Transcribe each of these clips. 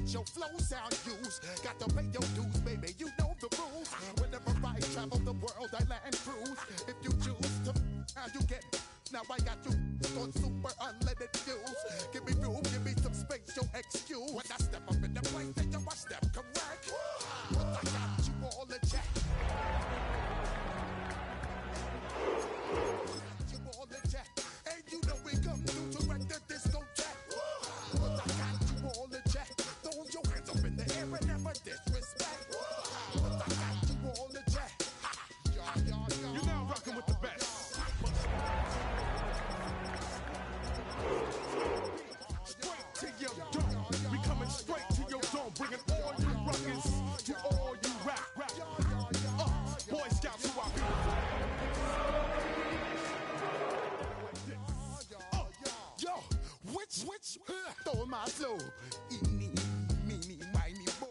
let your flow sound use. Got to pay your dues, baby, you know the rules. Whenever I travel the world, I land cruise. If you choose to, now you get. Now I got you on super unlimited views. Give me room, give me some space, your excuse. When I step up in the place, then you I step correct. But I got you all in check. You all in check. And you know we come through to wreck the discotheque. But I got you all in check. Throw your hands up in the air and never disrespect. But I got you all in check. You're now rocking with the best. Straight to your dome. We coming straight to your dome. Bringing all you ruckus to all you rap. Boy Scouts who are yo, which, throw my flow. Eeny, meeny, miny, mo.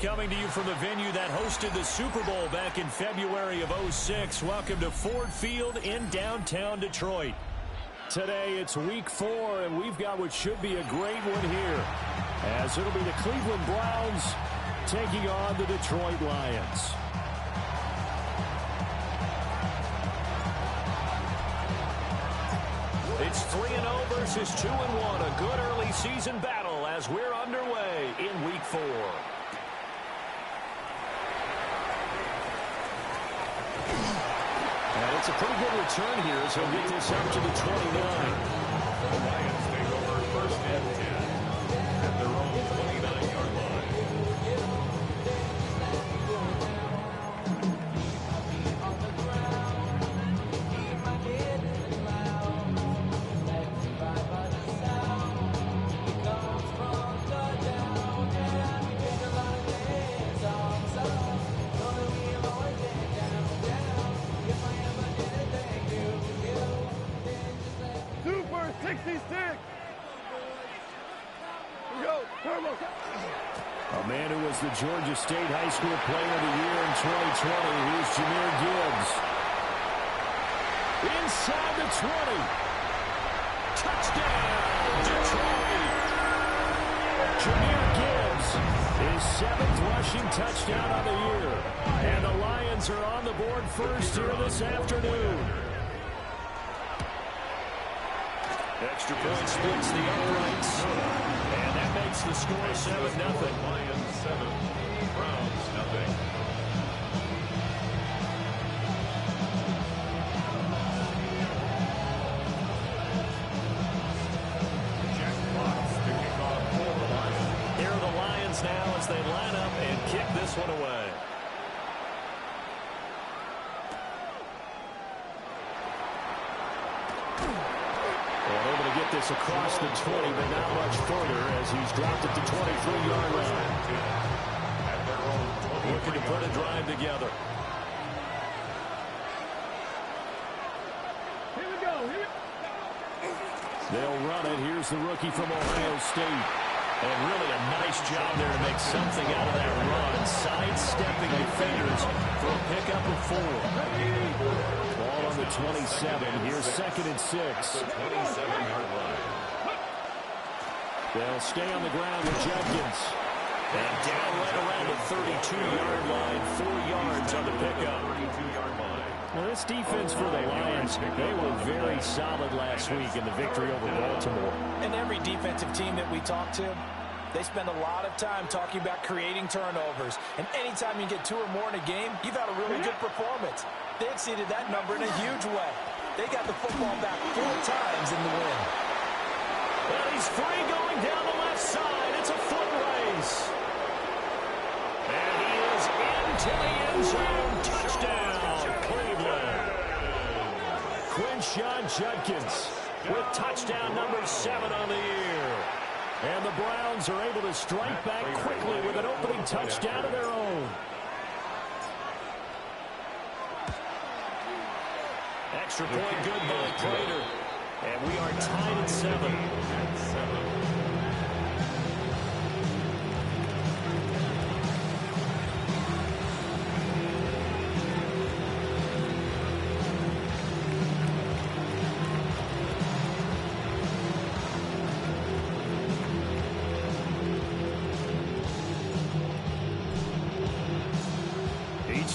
Coming to you from the venue that hosted the Super Bowl back in February of '06. Welcome to Ford Field in downtown Detroit. Today it's week 4, and we've got what should be a great one here, as it'll be the Cleveland Browns taking on the Detroit Lions. It's 3-0 versus 2-1, a good early season battle as we're underway in week 4. And it's a pretty good return here as he'll get this up to the 29. The Lions take over first and 10 at their own 29-yard line. Super 66. Go, Turbo. A man who was the Georgia State High School Player of the Year in 2020. Here's Jahmyr Gibbs. Inside the 20. Touchdown, Detroit. Jahmyr Gibbs, his 7th rushing touchdown of the year. And the Lions are on the board first here this afternoon. Extra point splits the uprights. And that makes the score 7-0. Lions 7, Browns nothing. Jack Fox to kick off for the Lions. Here are the Lions now as they line up and kick this one away. Able to get this across the 20, but not much further as he's dropped it to 23-yard line. At their own 20. Looking to put a drive together. Here we go. They'll run it. Here's the rookie from Ohio State. And really a nice job there to make something out of that run. Sidestepping defenders for a pickup of 4. Ball on the 27. Here's 2nd and 6. 27-yard line. They'll stay on the ground with Judkins. And down right around the 32-yard line. 4 yards on the pickup. 32-yard line. Well, this defense for the Lions, they were very solid last week in the victory over Baltimore. And every defensive team that we talk to, they spend a lot of time talking about creating turnovers. And anytime you get 2 or more in a game, you've had a really good performance. They exceeded that number in a huge way. They got the football back 4 times in the win. Well, he's free going down the left side. It's a foot race. And he is into the end zone. Touchdown, Cleveland. Quinshon Judkins with touchdown number 7 on the year. And the Browns are able to strike back quickly with an opening touchdown of their own. Extra point good by Prater. And we are tied at 7.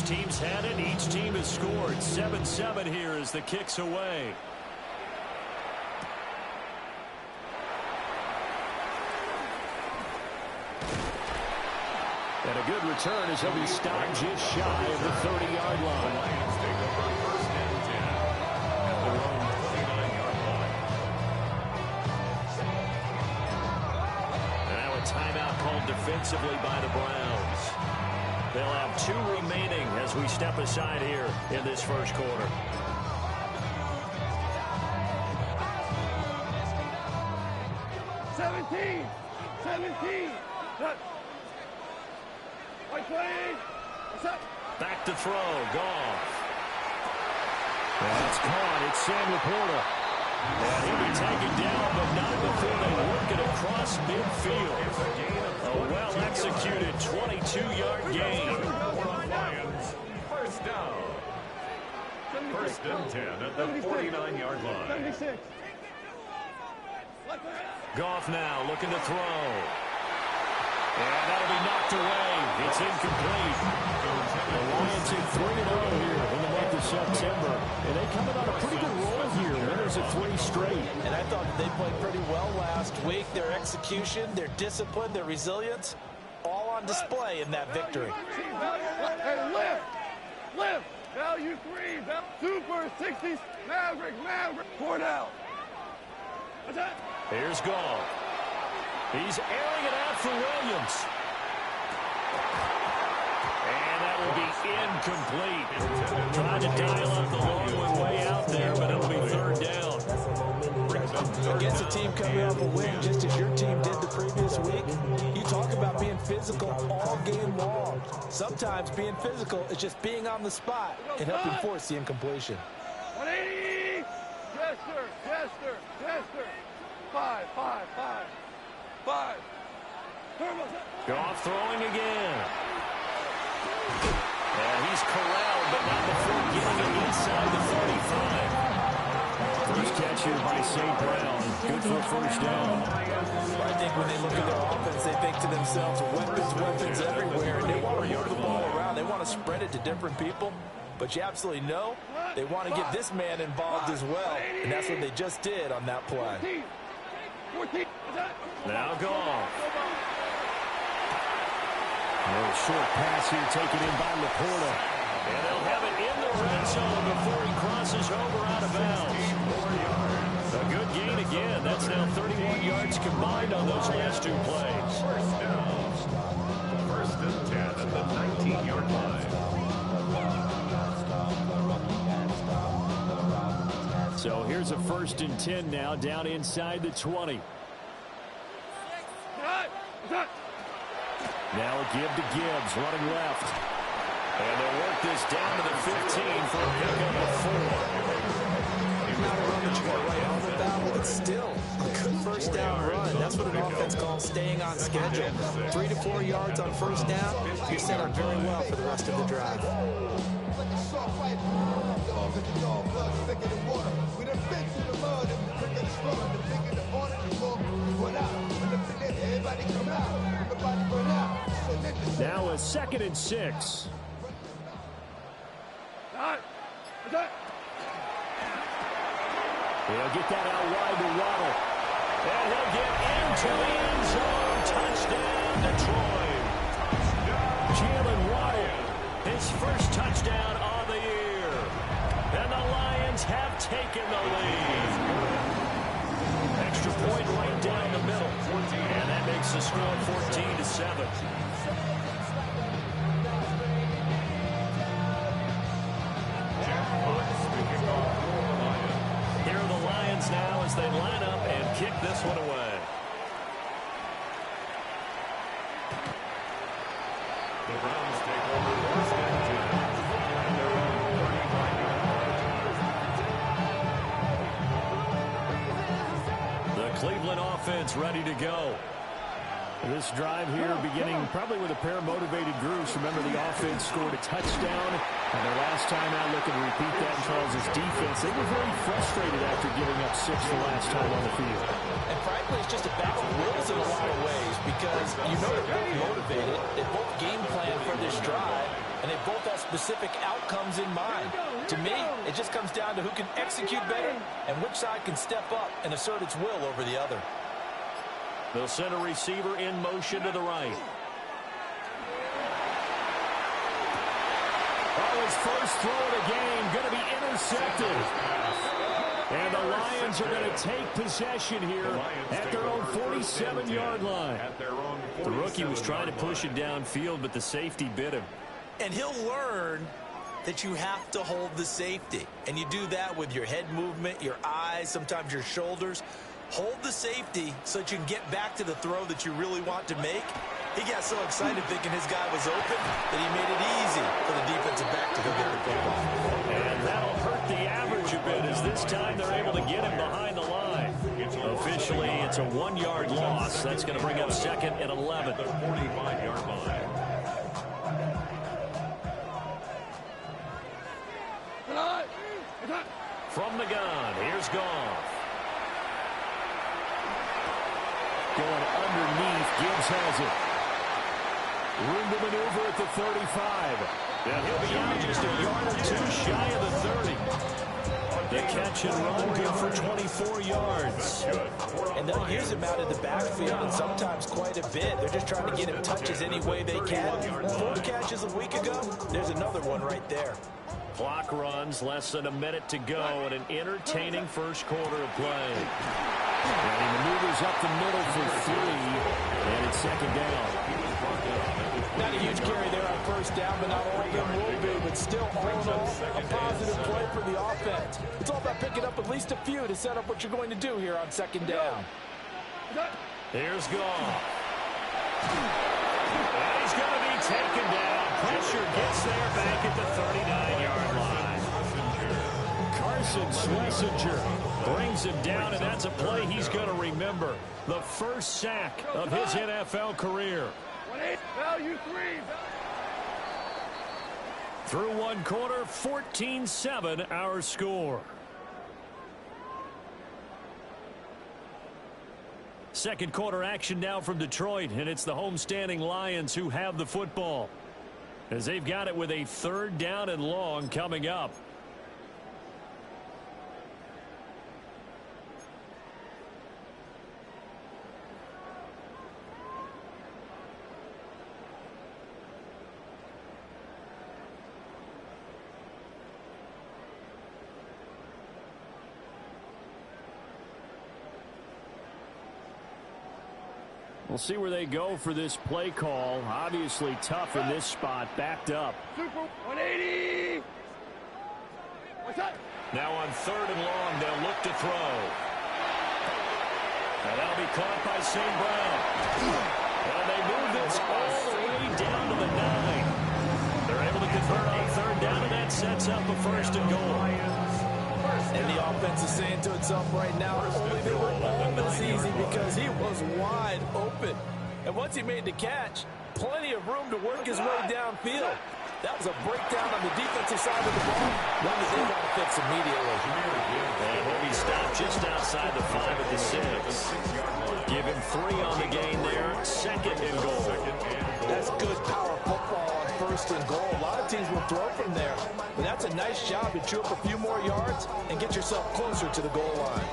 teams had it. Each team has scored. 7-7 here as the kick's away. And a good return as he'll be stopped just shy of the 30-yard line. Lions take over first and 10 at their own 29-yard line. Now a timeout called defensively by the Browns. They'll have 2 remaining as we step aside here in this first quarter. Seventeen. White plane. What's up? Back to throw. Goff. And it's caught. It's Sam Laporta. And he'll be taken down, but not before they work it across midfield. A well-executed 22-yard gain. Lions, first down. First and 10 at the 49-yard line. 76. Goff now looking to throw. And that'll be knocked away. It's incomplete. The Lions hit 3-0 here in the month of September. And they come in on a pretty good roll here. Winners of 3 straight. And I thought they played pretty well last week. Their execution, their discipline, their resilience, all on display in that victory. Hey, lift. Value 3. Super 60s. Maverick. 4 down. What's that? Here's Goff. He's airing it out for Williams. And that will be incomplete. Trying to dial up the long one way out there, but it'll be 3rd down. Against a team coming off a win, just as your team did the previous week, you talk about being physical all game long. Sometimes being physical is just being on the spot and helping force the incompletion. 180. Jester. 5. Goff throwing again. And he's corralled, but not before getting it inside the 45. First catch here by St. Brown. Good for a first down. I think when they look at their offense, they think to themselves, weapons everywhere. And they want to move the ball around. They want to spread it to different people. But you absolutely know they want to get this man involved as well. And that's what they just did on that play. 14. Now Goff. A little short pass here taken in by Laporta. And they'll have it in the red zone before he crosses over out of bounds. A good gain again. That's now 31 yards combined on those last 2 plays. First down. First and 10 at the 19-yard line. So here's a 1st and 10 now down inside the 20. Now a give to Gibbs, running left. And they'll work this down to the 15 for a pickup of 4. Not a run that you got to write home about, but it's still a good first down run. That's what an offense calls staying on schedule. 3 to 4 yards on first down, you're set up very well for the rest of the drive. Now a 2nd and 6. He'll get that out wide to Waddle. And he'll get into the end zone. Touchdown, Detroit. Jalen Waddle, his first touchdown on the year. And the Lions have taken the lead. Extra point right down the middle. And that makes the score 14-7. Here are the Lions now as they line up and kick this one away. The Browns take over first and 10 at their own 35-yard line. The Cleveland offense ready to go. This drive here beginning probably with a pair of motivated groups. Remember, the offense scored a touchdown, and their last time out looking to repeat that in Charles' defense. They were very frustrated after giving up 6 the last time on the field. And frankly, it's just a battle of wills in a lot of ways because you know they're both motivated. They both game plan for this drive. and they both have specific outcomes in mind. To me, it just comes down to who can execute better and which side can step up and assert its will over the other. They'll send a receiver in motion to the right. Oh, his first throw of the game going to be intercepted. And the Lions are going to take possession here at their own 47-yard line. The rookie was trying to push it downfield, but the safety bit him. And he'll learn that you have to hold the safety. And you do that with your head movement, your eyes, sometimes your shoulders. Hold the safety so that you can get back to the throw that you really want to make. He got so excited thinking his guy was open that he made it easy for the defensive back to go get the football. And that'll hurt the average a bit as this time they're able to get him behind the line. Officially, it's a 1-yard loss. That's going to bring up 2nd and 11. The 45-yard line. From the gun, here's Goff. Going underneath, Gibbs has it. Room to maneuver at the 35. And he'll be out just a yard or two shy of the 30. The catch and run good for 24 yards. And they'll use him out in the backfield and sometimes quite a bit. They're just trying to get him touches any way they can. 4 catches a week ago, there's another one right there. Clock runs, less than a minute to go, and an entertaining first quarter of play. And he maneuvers up the middle for 3, and it's 2nd down. Not a huge carry there on first down, but not all of them will be. But still, all in all, a positive play for the offense. It's all about picking up at least a few to set up what you're going to do here on 2nd down. Here's Goff. And he's going to be taken down. Pressure gets there back at the 39-yard line. Carson Schlesinger brings him down, and that's a play he's going to remember. The first sack of his NFL career. Value 3. Through 1 quarter, 14-7 our score. Second quarter action now from Detroit, and it's the homestanding Lions who have the football, as they've got it with a 3rd down and long coming up. We'll see where they go for this play call. Obviously tough in this spot, backed up. Super 180. What's that? Now on 3rd and long, they'll look to throw. And that'll be caught by St. Brown. And they move this all the way down to the 9. They're able to convert on 3rd down, and that sets up a 1st and goal. And the offense is saying to itself right now, only they were all this easy because he was wide open. And once he made the catch, plenty of room to work his way downfield. That was a breakdown on the defensive side of the ball. One that they got to fix immediately. And he'll be stopped just outside the 5 at the 6. Give him 3 on the gain there. 2nd and goal. That's good power football on 1st and goal. A lot of teams will throw from there. But that's a nice job to chew up a few more yards and get yourself closer to the goal line.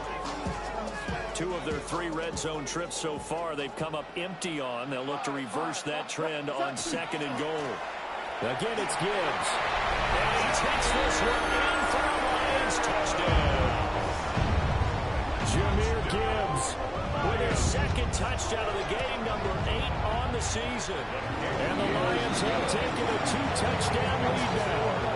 2 of their 3 red zone trips so far, they've come up empty on. They'll look to reverse that trend on 2nd and goal. Again, it's Gibbs. And he takes this one in for a Lions touchdown. Jahmyr Gibbs with his 2nd touchdown of the game, number 8 on the season. And the Lions have taken a 2-touchdown lead now.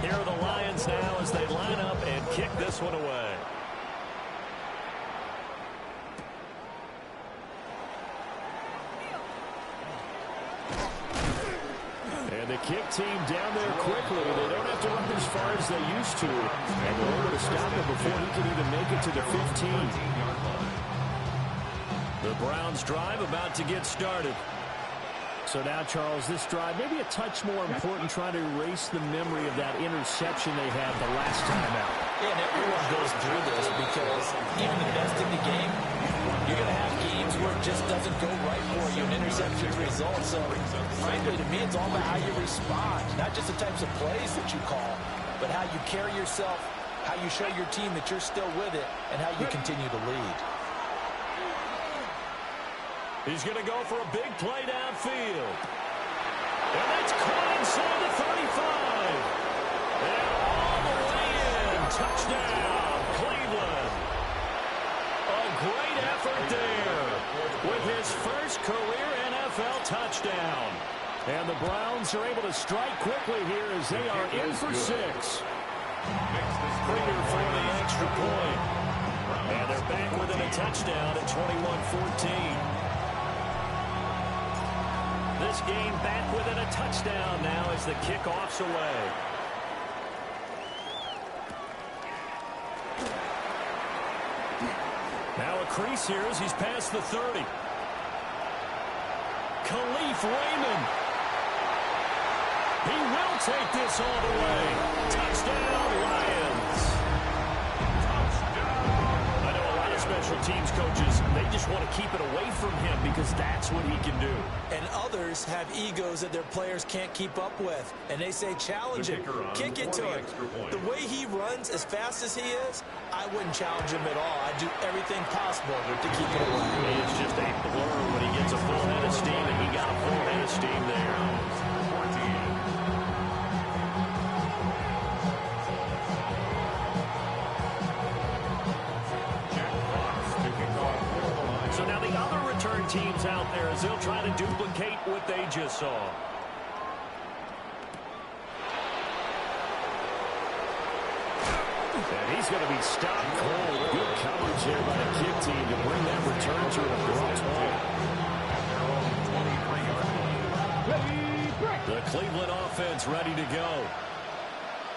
Here are the Lions now as they line up and kick this one away. And the kick team down there quickly. They don't have to run as far as they used to. And they're able to stop him before he can even make it to the 15. The Browns drive about to get started. So now, Charles, this drive maybe a touch more important, trying to erase the memory of that interception they had the last time out. Yeah, and everyone goes through this because even the best in the game, you're going to have games where it just doesn't go right for you, and interceptions result. So, frankly, to me, it's all about how you respond, not just the types of plays that you call, but how you carry yourself, how you show your team that you're still with it, and how you continue to lead. He's going to go for a big play downfield. And that's caught inside the 35. And all the way in. Touchdown, Cleveland. A great effort there with his first career NFL touchdown. And the Browns are able to strike quickly here as they are in for 6. Prater for the extra point. And they're back within a touchdown at 21-14. This game back within a touchdown now as the kickoff's away. Now a crease here as he's past the 30. Khalif Raymond. He will take this all the way. Touchdown, Lions. I know a lot of special teams coaches, they just want to keep it away from him because that's what he can do. And others have egos that their players can't keep up with. And they say, challenge him, kick it to him. The way he runs as fast as he is, I wouldn't challenge him at all. I'd do everything possible to keep it away. It's just a blur when he gets a full head of steam, and he got a full head of steam there. So now the other return teams out there as they'll try to duplicate what they just saw. And he's going to be stopped cold. Good coverage there by the kick team to bring that return to an abrupt halt. The Cleveland offense ready to go.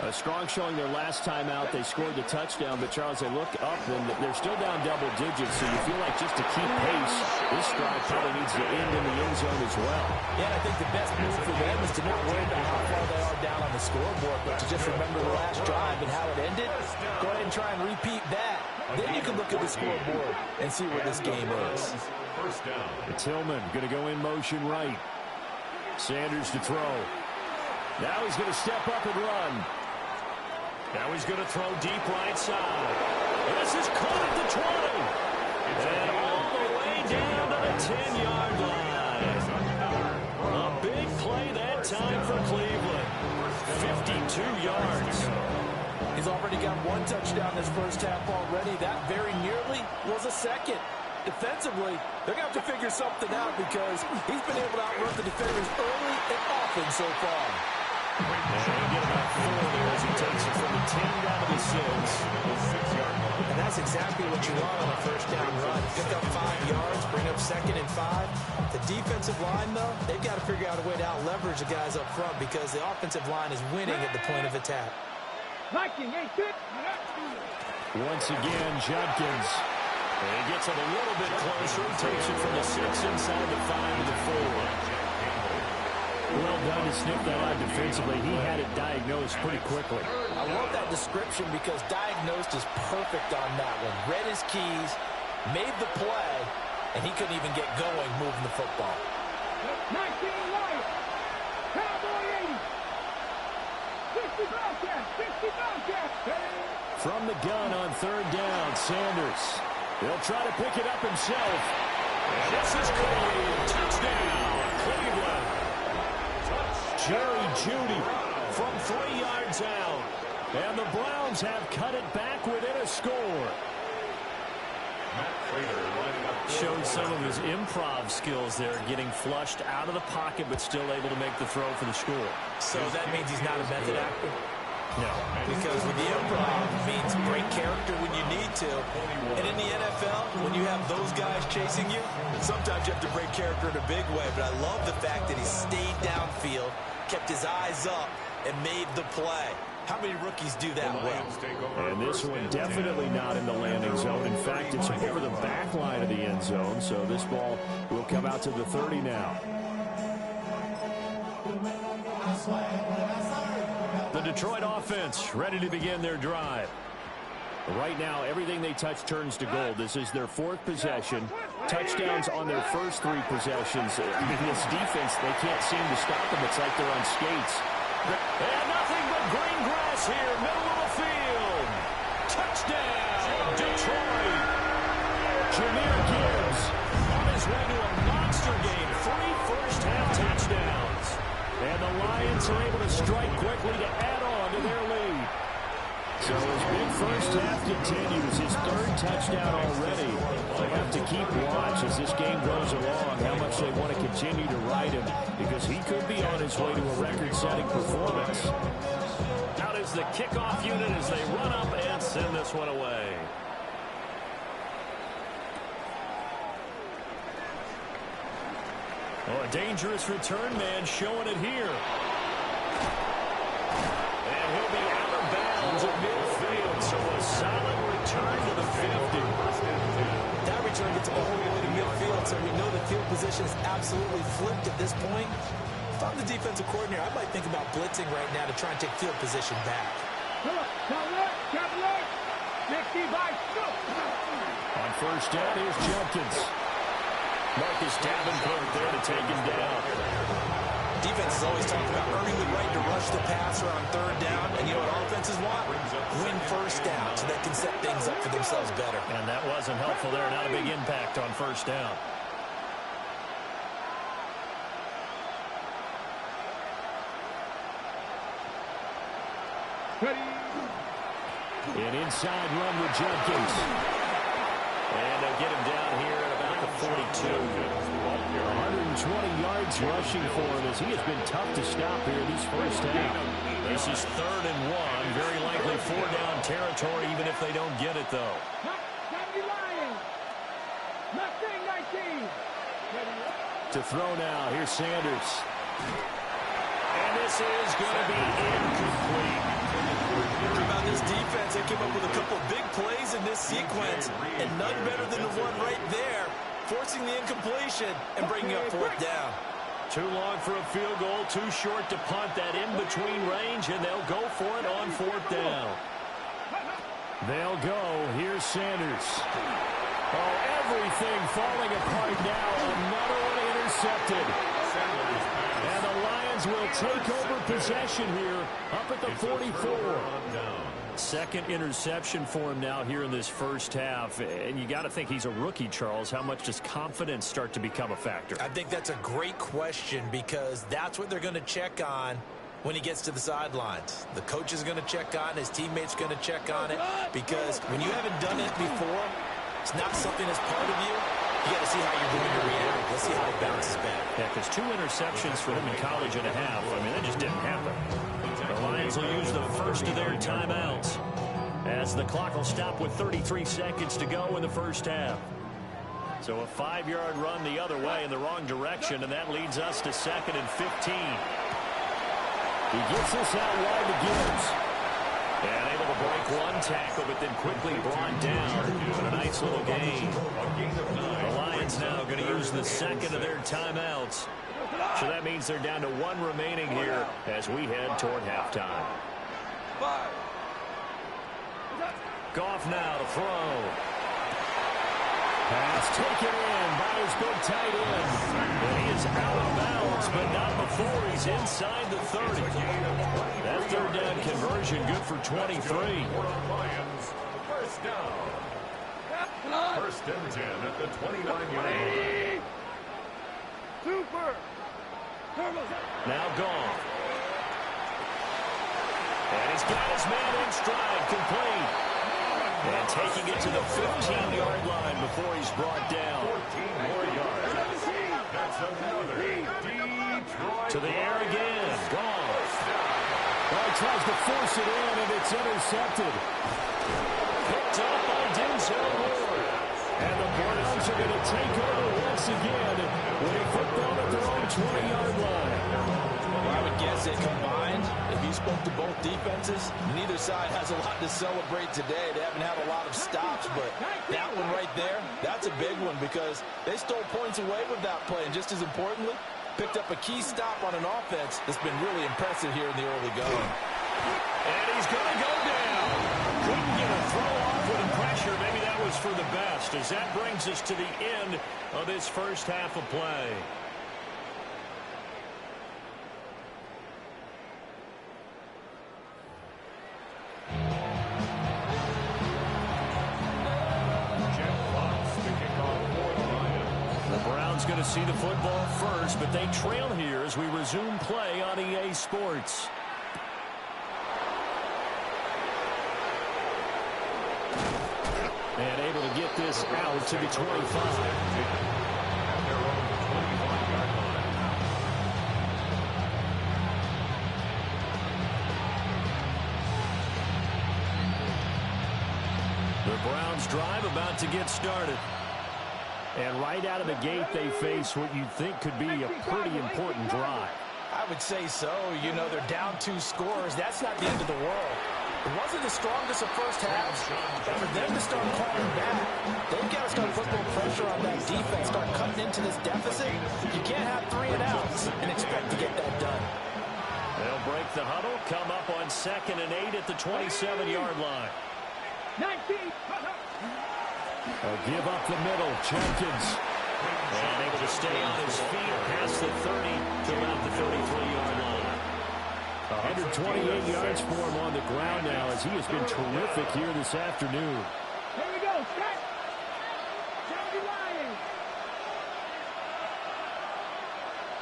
A strong showing their last time out. They scored the touchdown, but Charles, they look up and they're still down double digits, so you feel like just to keep pace, this drive probably needs to end in the end zone as well. Yeah, and I think the best move for them is to not worry about how far they are down on the scoreboard, but to just remember the last drive and how it ended. Go ahead and try and repeat that. Then you can look at the scoreboard and see where this game is. First down. Tillman going to go in motion right. Sanders to throw. Now he's going to step up and run. Now he's going to throw deep right side. This is caught at the 20. And all the way down to the 10-yard line. A big play that time for Cleveland. 52 yards. He's already got one touchdown this first half already. That very nearly was a second. Defensively, they're going to have to figure something out because he's been able to outrun the defenders early and often so far. And he'll get about 4 there as he takes it from the 10 down to the 6. And that's exactly what you want on a first down run. Pick up 5 yards, bring up 2nd and 5. The defensive line, though, they've got to figure out a way to out-leverage the guys up front because the offensive line is winning at the point of attack. Once again, Judkins. And he gets it a little bit closer. He takes it from the 6 inside the 5 to the 4. Well done to sniff that out defensively. He had it diagnosed pretty quickly. I love that description because diagnosed is perfect on that one. Read his keys, made the play, and he couldn't even get going moving the football. 19 Lions. Cowboy 80. 60 Bobcats. 60 Bobcats. From the gun on third down, Sanders. He'll try to pick it up himself. And this is called touchdown, Cleveland. Jerry Jeudy from 3 yards out. And the Browns have cut it back within a score. Showed some of his improv skills there, getting flushed out of the pocket but still able to make the throw for the score. So that means he's not a method actor? No. Because with the improv means break character when you need to. And in the NFL, when you have those guys chasing you, sometimes you have to break character in a big way. But I love the fact that he stayed downfield, kept his eyes up, and made the play. How many rookies do that well? And this one definitely not in the landing zone. In fact, it's over the back line of the end zone. So this ball will come out to the 30 now. The Detroit offense ready to begin their drive. Right now, everything they touch turns to gold. This is their fourth possession. Touchdowns on their first three possessions. This defense, they can't seem to stop them. It's like they're on skates. And nothing but green grass here, middle of the field. Touchdown, Detroit. Jahmyr Gibbs on his way to a monster game. 3 first-half touchdowns. And the Lions are able to strike quickly to add on to their lead. So his big first half continues. His third touchdown already. They have to keep watch as this game goes along, how much they want to continue to ride him, because he could be on his way to a record-setting performance. Out is the kickoff unit as they run up and send this one away. Oh, a dangerous return man showing it here. And he'll be out of bounds at midfield, so a solid return to the 50. That return gets him all the way to midfield, so we know the field position is absolutely flipped at this point. If I'm the defensive coordinator, I might think about blitzing right now to try and take field position back. On first down, here's Jenkins. Marcus Davenport there to take him down. Defense is always talking about earning the right to rush the passer on third down, and you know what offenses want? Win first down so they can set things up for themselves better. And that wasn't helpful there. Not a big impact on first down. An inside run with Jenkins. And they'll get him down here at about the 42. 120 yards rushing for him as he has been tough to stop here this first half. This is 3rd and 1. Very likely 4-down territory, even if they don't get it, though. To throw now, here's Sanders. And this is going to be incomplete. About this defense, they came up with a couple of big plays in this sequence, and none better than the one right there, forcing the incompletion and bringing up 4th down. Too long for a field goal, too short to punt. That in-between range, and they'll go for it on 4th down. They'll go. Here's Sanders. Oh, everything falling apart now. Another one intercepted. And the Lions will take over possession here up at the 44. Second interception for him now here in this first half. And you got to think he's a rookie, Charles. How much does confidence start to become a factor? I think that's a great question because that's what they're going to check on when he gets to the sidelines. The coach is going to check on, his teammates going to check on it, because when you haven't done it before, it's not something that's part of you. You got to see how you're going to react. Let's see how it bounces back. Yeah, because 2 interceptions for him in college and a half. I mean, that just didn't happen. The Lions will use the first of their timeouts as the clock will stop with 33 seconds to go in the first half. So a 5-yard run the other way in the wrong direction, and that leads us to 2nd and 15. He gets us out wide to Gibbs. And able to break one tackle, but then quickly brought down. Doing a nice little gain. The Lions now going to use the second of their timeouts. So that means they're down to 1 remaining here as we head toward halftime. Goff now to throw. Pass taken in by his big tight end. And he is out of bounds, but not before he's inside the 30. That 3rd down conversion good for 23. First down. 1st and 10 at the 29-yard line. Now Goff. And he's got his man in stride, complete. And taking it to the 15-yard line before he's brought down. 14 more yards. That's another Detroit. To the air again. Goff. Well, he tries to force it in, and it's intercepted. Picked up by Denzel Ward. And the Browns are going to take over once again when they put them at their own 20-yard line. Well, I would guess they combined. If you spoke to both defenses, neither side has a lot to celebrate today. They haven't had a lot of stops, but that one right there, that's a big one because they stole points away with that play. And just as importantly, Picked up a key stop on an offense that's been really impressive here in the early going. And he's going to go down. Couldn't get a throw off with the pressure. Maybe that was for the best, as that brings us to the end of this first half of play. Going to see the football first, but they trail here as we resume play on EA Sports. And able to get this out to the 25. The Browns drive about to get started. And right out of the gate, they face what you think could be a pretty important drive. I would say so. You know, they're down 2 scores. That's not the end of the world. It wasn't the strongest of first halves, but for them to start calling back, they've got to start putting more pressure on that defense, start cutting into this deficit. You can't have 3 and outs and expect to get that done. They'll break the huddle, come up on 2nd and 8 at the 27-yard line. 19. Give up the middle, Jenkins. And able to stay on his feet past the 30 to about the 33-yard line. 128 yards for him on the ground now, as he has been terrific here this afternoon. Here we go, set. 70 Lions.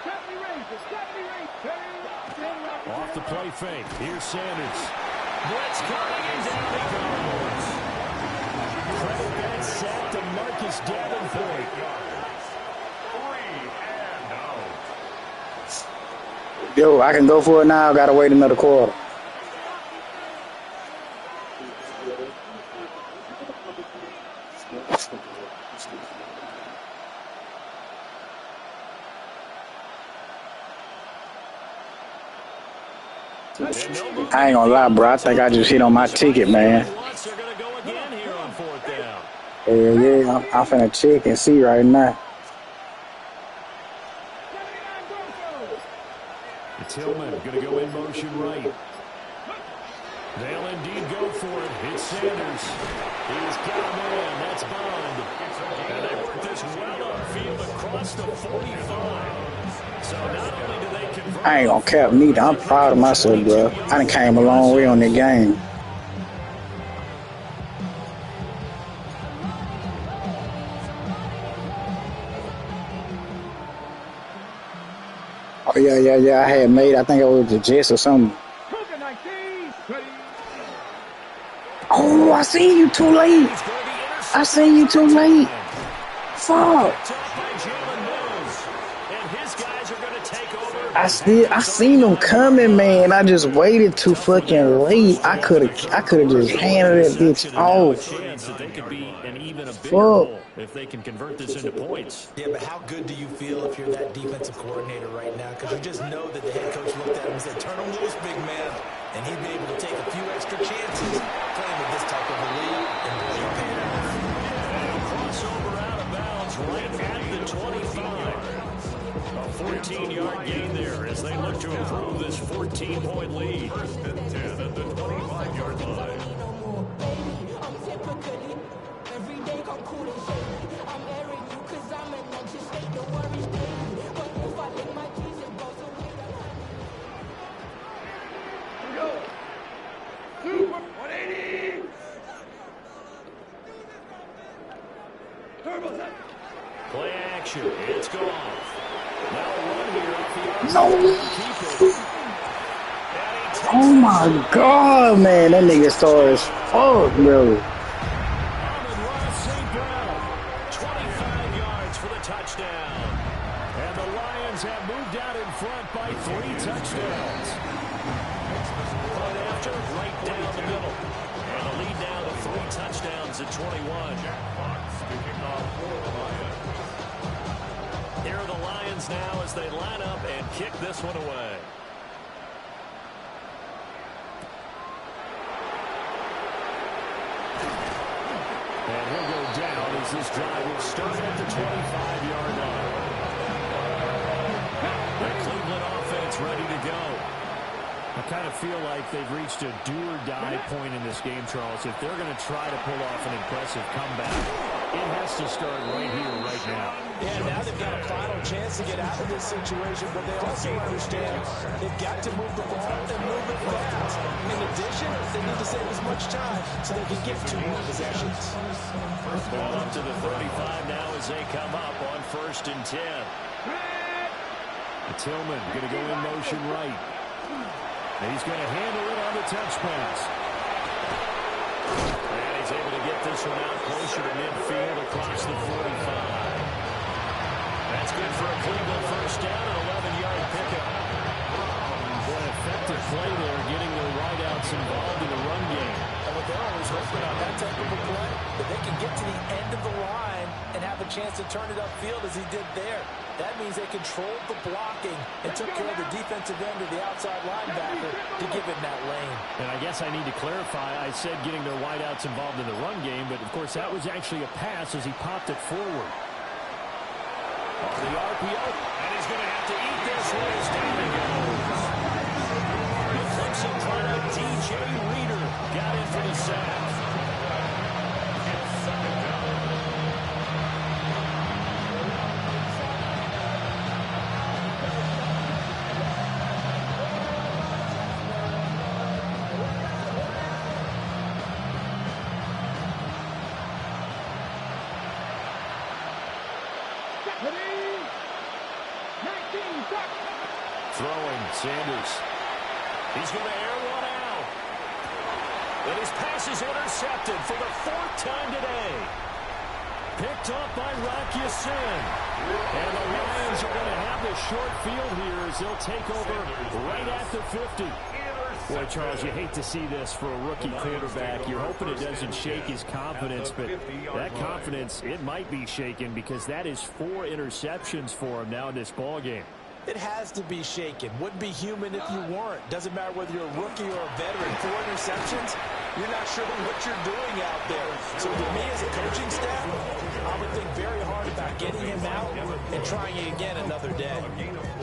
70 Rangers, 70 Rangers. Off the play fake, here's Sanders. Blitz coming, and down he goes. Credit that sack to Marcus Davenport. 3 and out. Yo, I can go for it now. Got to wait another quarter. I ain't gonna lie, bro. I think I just hit on my ticket, man. Yeah, I'm finna check and see right now. It's Hillman going to go in motion right. They'll indeed go for it. It's Sanders. He's got a man. That's Bond. And they work this well upfield across the 45. So not only do they convert... I ain't gonna cap neither. I'm proud of myself, bro. I done came a long way on the game. Oh, yeah. I had made, I think it was the Jets or something. Oh, I seen you too late. Fuck. I seen them coming, man. I just waited too fucking late. I could have just handed that bitch off. Fuck. If they can convert this into points. Yeah, but how good do you feel if you're that defensive coordinator right now? Because you just know that the head coach looked at him and said, turn him loose, big man. And he'd be able to take a few extra chances playing with this type of a lead. And boy, you're paying off. Crossover out of bounds right at the 25. A 14-yard gain there as they look to improve this 14-point lead. First and 10 at the 25-yard line. Play action. It's gone. Now a run here at the No. Oh my God, man. That nigga star is fuck, bro. Amon-Ra St. Brown, 25 yards for the touchdown. And the Lions have moved out in front by 3 touchdowns. But after, right down the middle. And the lead down to 3 touchdowns at 21. Here are the Lions now as they line up and kick this one away. And he'll go down as this drive will start at the 25-yard line. I kind of feel like they've reached a do-or-die point in this game, Charles. If they're going to try to pull off an impressive comeback, it has to start right here, right now. Yeah, now they've got a final chance to get out of this situation, but they also understand they've got to move the ball and move it fast. In addition, they need to save as much time so they can get 2 more possessions. Ball up to the 35 now as they come up on 1st and 10. Tillman going to go in motion right. And he's going to handle it on the touch pass. And he's able to get this one out closer to midfield across the 45. That's good for a Cleveland first down and 11-yard pickup. Boy, effective play there, getting their wideouts involved in the run game. And what they're always hoping on that type of a play, that they can get to the end of the line and have a chance to turn it upfield as he did there. That means they controlled the blocking and took care of the defensive end of the outside linebacker to give it in that lane. And I guess I need to clarify, I said getting their wideouts involved in the run game, but of course that was actually a pass as he popped it forward. The RPO, and he's going to have to eat this one as down he goes. The Clemson corner, DJ Reader, got in for the sack. Throwing, Sanders. He's going to air one out. And his pass is intercepted for the 4th time today. Picked up by Rock Ya-Sin. And the Lions are going to have the short field here as they'll take over right at the 50. Boy, Charles, you hate to see this for a rookie quarterback. You're hoping it doesn't shake his confidence, but that confidence, it might be shaken because that is 4 interceptions for him now in this ballgame. It has to be shaken. Wouldn't be human if you weren't. Doesn't matter whether you're a rookie or a veteran. 4 interceptions, you're not sure what you're doing out there. So to me as a coaching staff, I would think very hard about getting him out and trying it again another day.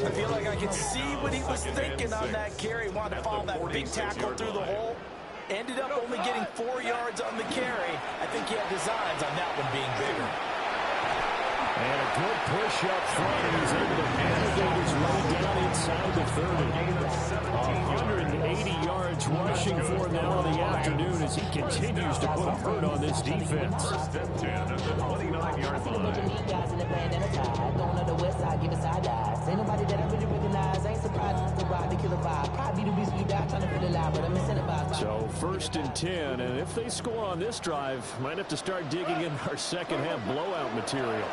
I feel like I can see what he was thinking on that carry. Wanted to follow that big tackle through the hole. Ended up only getting 4 yards on the carry. I think he had designs on that one being bigger. And a good push up front, and he's able to navigate his way down inside the 30. 180 yards rushing for him now in the afternoon as he continues to put a hurt on this defense. Step 10 at the 29-yard line. Ain't nobody that I really recognize. Ain't surprised to ride the killer vibe. Probably the reason you die trying to feel alive, but I'm incentivized. So 1st and 10, and if they score on this drive, might have to start digging in our second half blowout material.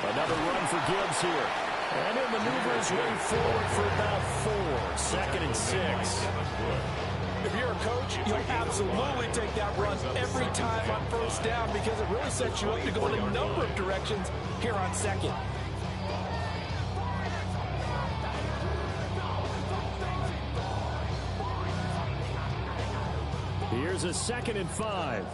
Another run for Gibbs here. And he'll maneuver his way forward for about 4. 2nd and 6. If you're a coach, you'll absolutely take that run every time on 1st down because it really sets you up to go in a number of directions here on 2nd. Here's a 2nd and 5.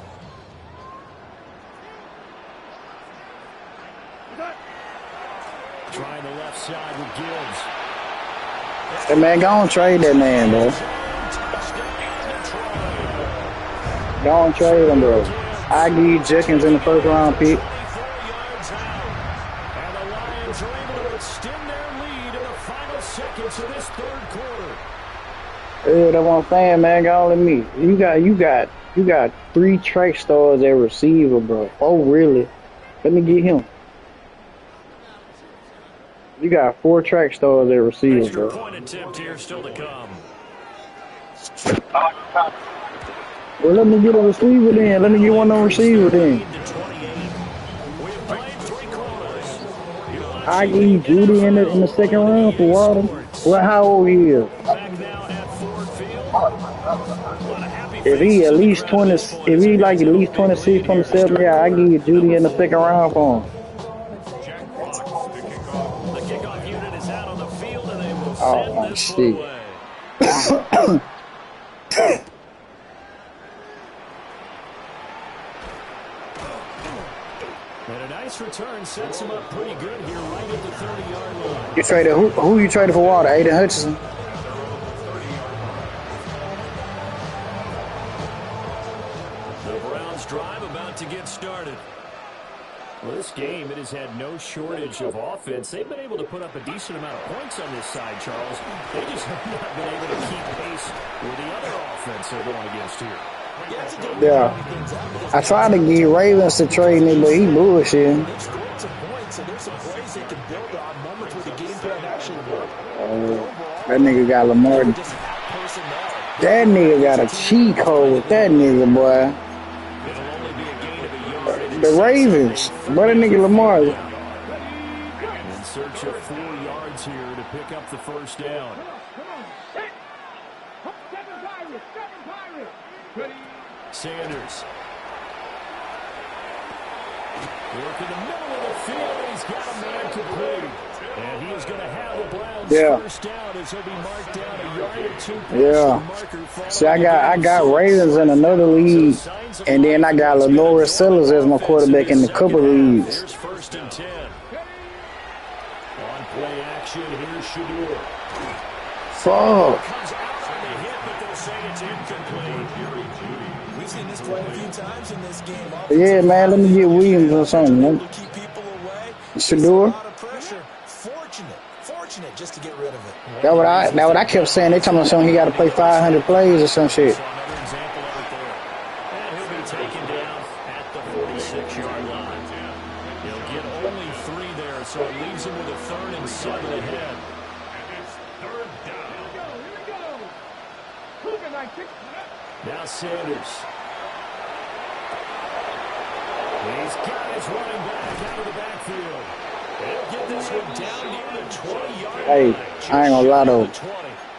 Trying the left side with Gibbs. Hey, man, go on trade that man, bro. Go on trade him, bro. I give you Jenkins in the 1st round pick. And the Lions are able to extend their lead in the final seconds of this 3rd quarter. Yeah, that's what I'm saying, man. Go on, let me. You got 3 track stars at receiver, bro. Oh, really? Let me get him. You got 4 track stars at receiver, bro. Extra point attempt here still to come. Well, let me get a receiver then. Let me get one on receiver then. I give you Judy in the 2nd round for Water. Well, how old he is? If he at least 20, if he like at least 26, 27, yeah, I give you Judy in the 2nd round for him. Oh, my shit. And a nice return sets him up pretty good here right at the 30-yard line. You traded who you traded for Water? Aiden Hutchinson. this game, it has had no shortage of offense. They've been able to put up a decent amount of points on this side, Charles. They just have not been able to keep pace with the other offense they're going against here. Yeah. I tried to get Ravens to trade me, but he bullshit. That nigga got Lamar. That nigga got a cheat code with that nigga, boy. The Ravens. But that nigga Lamar. In search of 4 yards here to pick up the first down. Sanders. Work in the middle of the field, and he's got a man complete. And he is going to have the Browns first down as he'll be marked down a yard or 2. Yeah. See, I got Ravens in another league, and then I got Lenore Sellers as my quarterback in a couple leagues. Here's 1st and 10. On play action, here's Shedeur. Fuck. Comes out on the hit, but they'll say it's incomplete. We've seen this quite a few times in this game. Yeah, man, let me get Williams or something, man. Shedeur. Fortunate just to get rid of it. That what I kept saying. They told me something he got to play 500 plays or some shit. Another example of it there. And he'll be taken down at the 46-yard line. He'll get only 3 there, so it leaves him with a 3rd and 7 ahead. Now Sanders. He's got his running back out of the backfield. He'll get this one down near the 20-yard line. Hey, I ain't gonna lie though.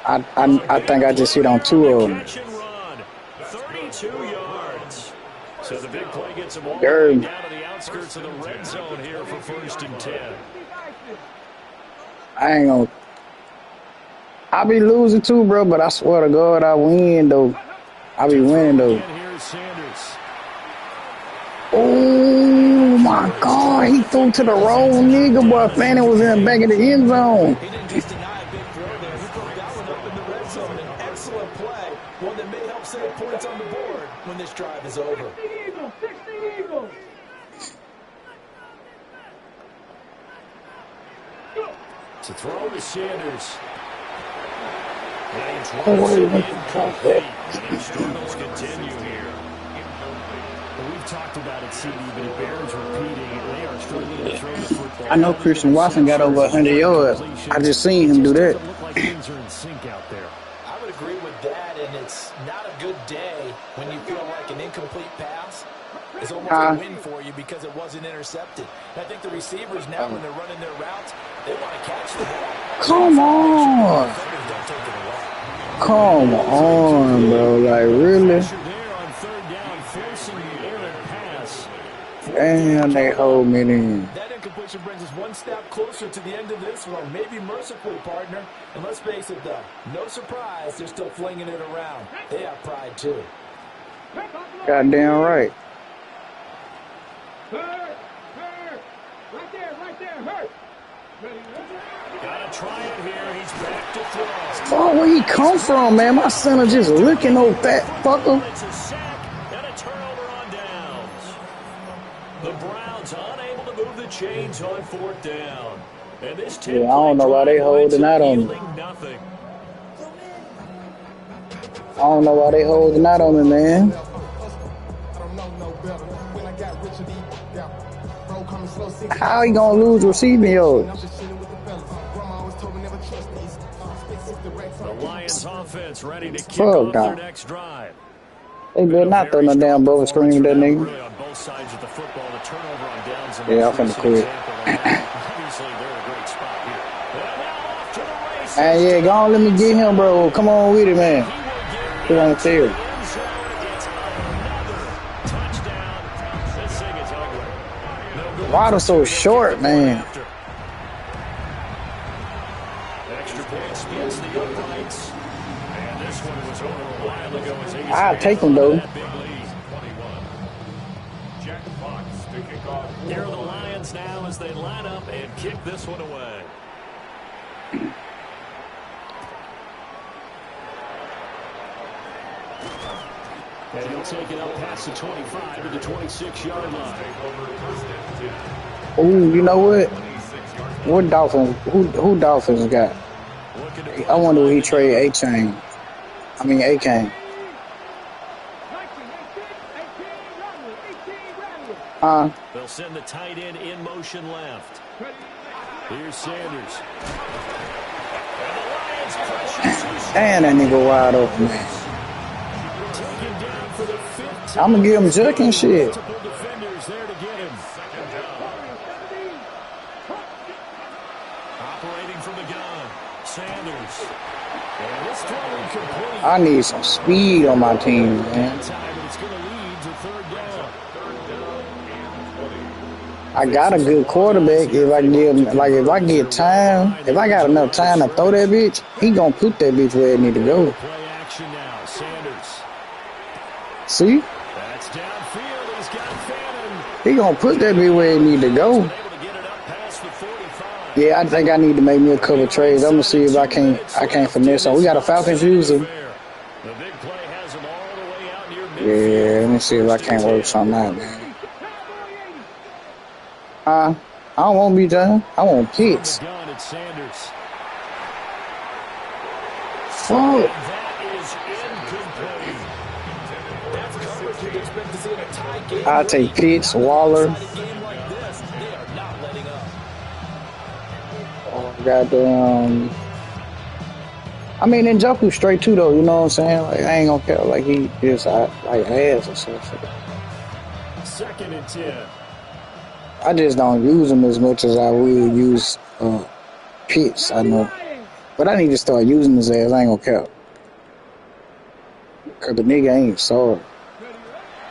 I think I just hit on 2 of them. Catch and run. 32 yards. So the big play gets him all the way down to the outskirts of the red zone here for 1st and 10. I ain't gonna. I be losing too, bro, but I swear to God, I win though. I be winning though. And here's Sanders. Oh my God, he threw to the wrong nigga, boy. Fanning was in the back of the end zone. He didn't just deny a big throw there. He broke that one up in the red zone. An excellent play. One that may help save points on the board when this drive is over. To throw to Sanders. And struggles continue here. We've talked about it, CD, but it bears repeating. They are struggling to throw the football. I know Christian Watson got over 100 yards. I just seen him do that. Look like things are in sync out there. I would agree with that, and it's not a good day when you feel like an incomplete pass is almost a win for you because it wasn't intercepted. And I think the receivers now, when they're running their routes, they want to catch the ball. Come on. Come on, bro. Like, really? Damn, they hold me in. That incompletion brings us one step closer to the end of this one. Maybe mercifully, partner. And let's face it, though, no surprise, they're still flinging it around. They have pride, too. Goddamn right. Hurt. Right there, hurt. Gotta try it here. He's back to throw. Oh, where he come from, man? My son is just looking old fat fucker. It's a sack and a turnover on downs. The Browns unable to move the chains on 4th down. And this I don't know why they holding out on me. Nothing. I don't know why they holding out on me, man. How he gonna lose receiving yards? The Lions offense ready to kick off their next drive. They better not throw no damn bubble screen with that nigga. Really on both sides of the football, the turnover on downs. Yeah, I'm finna quit. Obviously, they're in a great spot here. Hey, yeah, go on, let me get him, bro. Come on with it, man. Put on the field. Water so short, man. Extra point spins the uprights. And this one was over a while ago. I'll take him, though. Here are the Lions now as they line up and kick this one away. And he'll take it up past the 25 to the 26-yard line. Ooh, you know what? What Dolphins? Who Dolphins got? I wonder who he trade A-Chain. I mean A-Chain. They'll send the tight end in motion left. Here's Sanders. And that nigga wide open, man. I'm gonna give him Juck and shit. Defenders there to get him. Operating from the gun. Sanders. And this throw incomplete. I need some speed on my team, man. It's going to lead to third down. I got a good quarterback. If I give him, like, if I get time, if I got enough time to throw that bitch, he gonna put that bitch where it need to go. Play action now. Sanders. See? That's downfield. He's got Fannin. He gonna put that bitch where it need to go. Able to get it up past the 45. Yeah, I think I need to make me a couple trades. I'm gonna see if I can't finesse him. We got a Falcons user. The big play has him all the way out near midfield. Yeah, let me see if I can't work something out, man. I don't want to be done. I want Pitts. Gun at Sanders. Fuck. That is incomplete. That's coverage you'd expect to see in a tie game. I'll take Pitts, Waller. In a game like this, they are not letting up. Oh, goddamn. I mean, Njoku straight too, though. You know what I'm saying? Like, I ain't gonna care. Like, he just like ass or something. 2nd and 10. I just don't use him as much as I would use Pitts, I know. But I need to start using his ass. I ain't gonna care. Because the nigga ain't sorry.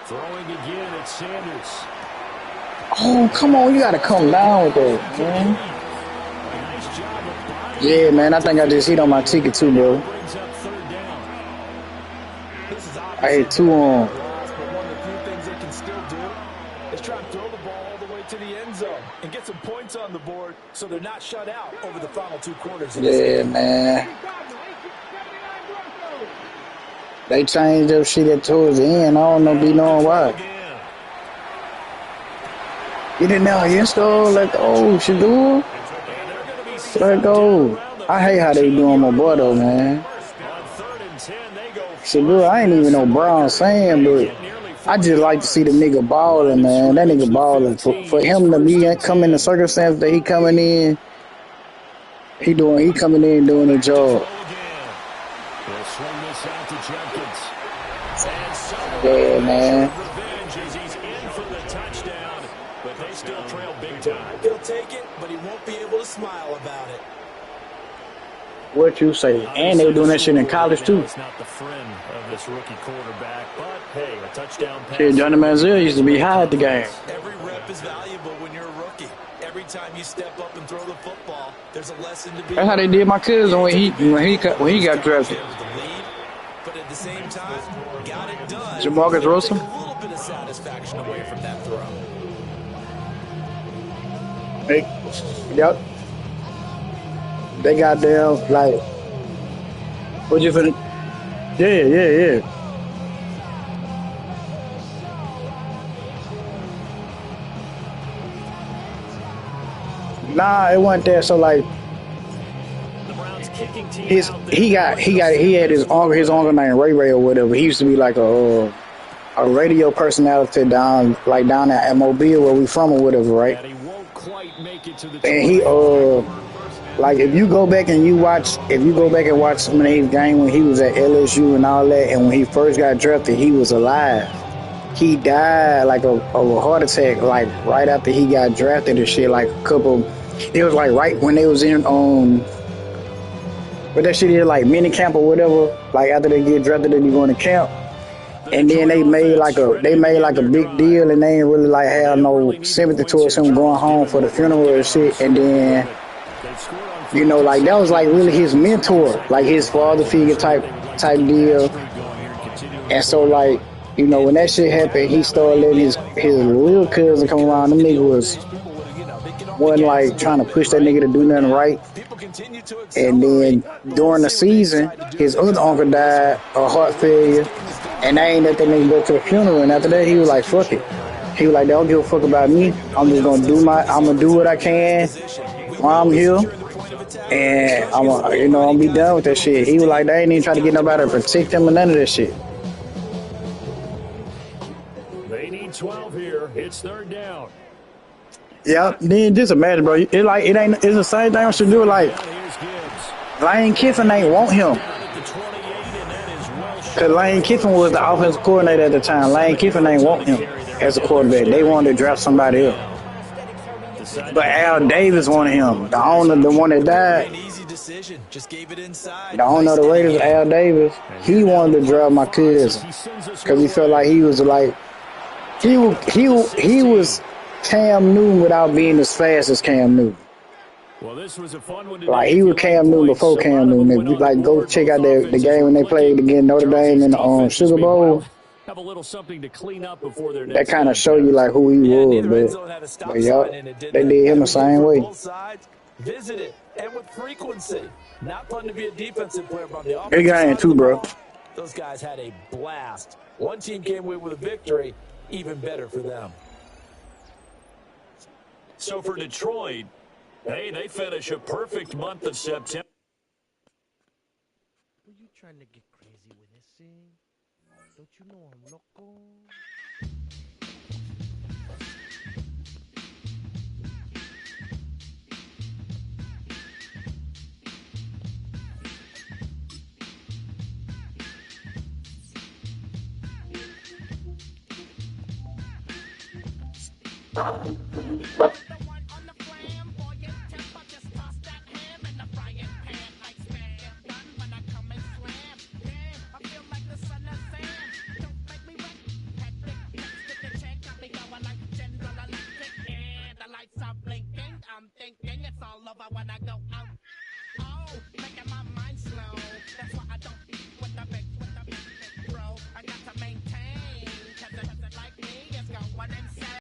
Throwing again at Sanders. Oh, come on. You got to come down with that, man. Nice job of body. Yeah, man. I think I just hit on my ticket, too, bro. Brings up third down. I hit 2 on. But one of the few things they can still do is try and throw the ball all the way to the end zone and get some points on the board so they're not shut out over the final 2 quarters of this Yeah, game. man. They changed up shit at towards the end. I don't know, be knowing why. Get in there, yes, though. Let go, Shador. Let go. I hate how they doing my boy, though, man. Shador, I ain't even know Brown saying, but I just like to see the nigga balling, man. That nigga balling. For him to be come in the circumstance that he coming in, he coming in doing the job. Yeah, man. He'll take it, but he won't be able to smile about it. What you say? And they were doing that shit in college, too. It's not the friend of this rookie quarterback, but hey, a touchdown pass. Shit, Johnny Manziel used to be high at the game. Every rep is valuable when you're a rookie. Every time you step up and throw the football, there's a lesson to be. That's how they did my cousin when he got drafted. But at the same time, got it done. Jamarcus Russell. A little bit of satisfaction away from that throw. Hey, yep. They got them like, what you finna? Yeah. Nah, it wasn't there. So like, he had his uncle named Ray or whatever. He used to be like a radio personality down at Mobile where we from or whatever, right? And he like if you go back and watch some of his game when he was at LSU and all that, and when he first got drafted, he was alive. He died like of a heart attack, like right after he got drafted and shit. Like it was like right when they was in but that shit is like mini camp or whatever. Like after they get drafted, they go into camp, and then they made like a big deal, and they ain't really like have no sympathy towards him going home for the funeral and shit. And then, you know, like that was like really his mentor, like his father figure type deal. And so like, you know, when that shit happened, he started letting his little cousin come around. Them nigga wasn't like trying to push that nigga to do nothing right. And then during the season, his other uncle died of heart failure, and they ain't let that nigga go to the funeral. And after that, he was like, fuck it. He was like, they don't give a fuck about me. I'm just gonna do what I can while I'm here. And I'm be done with that shit. He was like, they ain't even trying to get nobody to protect him or none of that shit. They need 12 here. It's third down. Yeah, then just imagine, bro. It's the same thing I should do. Like, Lane Kiffin ain't want him. Cause Lane Kiffin was the offensive coordinator at the time. Lane Kiffin ain't want him as a quarterback. They wanted to draft somebody else. But Al Davis wanted him. The owner, the one that died. The owner of the Raiders, Al Davis, he wanted to draft my cousin. Cause he felt like he was like, he was Cam Newton without being as fast as Cam Newton. Well, this was a fun one. Like, he was Cam Newton before Cam Newton. Like, go check out the game when they played against Notre Dame in the Sugar Bowl. Have a little something to clean up before their that kind of show you like who he was, but y'all, they did him the same way. Visit it and with frequency. Not fun to be a defensive player, but on the Big guy in too, bro. Those guys had a blast. One team came away with a victory, even better for them. So for Detroit, hey, they finish a perfect month of September. Were you trying to get crazy with this thing? Don't you know I'm loco?